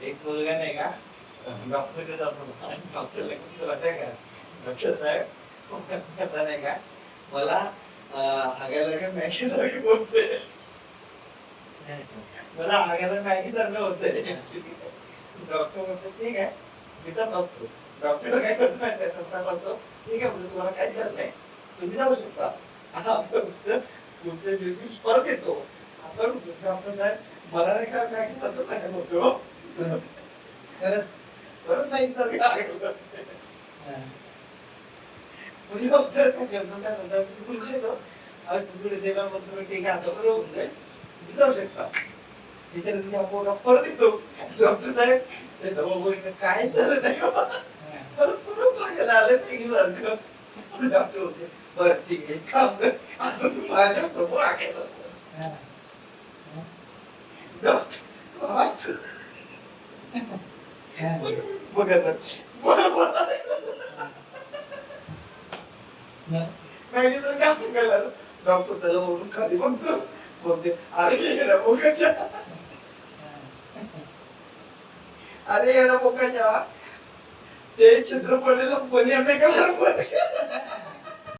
एक मुलगा नाही का डॉक्टरकडे जातो आणि डॉक्टरला किती वाटतं का डॉक्टर साहेब आता नाही का मला हागायला का मॅगी सारखं बोलते मला हागायला मॅगी सारखं होतंय डॉक्टर म्हणतो ठीक आहे मी तर बसतो डॉक्टर काय करतो म्हणतो ठीक आहे म्हणजे तुम्हाला काय झालं नाही तुम्ही जाऊ शकता आता पुढच्या दिवशी परत येतो आता डॉक्टर साहेब मला नाही का मॅगी सारखं सांगत होतो परत परत नाही सारखं सांगत म्हणजे डॉक्टर काय करतो त्यानंतर पुढे येतो पुढे देवा म्हणतो ठीक आहे आता बरोबर होऊन जाईल तुम्ही जाऊ शकता तिसऱ्या दिवशी आपण परत येतो डॉक्टर साहेब ते दवा काय झालं नाही परत परत सांगायला आलं नाही सारखं डॉक्टर होते बरं ठीक आहे काम कर आता तू माझ्या समोर आगायचं डॉक्टर बघा नाही तर काय सांगायला डॉक्टर त्याला ओढून खाली बघतो बोलते अरे येणा बोकाच्या अरे येणा बोकाच्या ते चित्र पडलेलं बनियान नाही का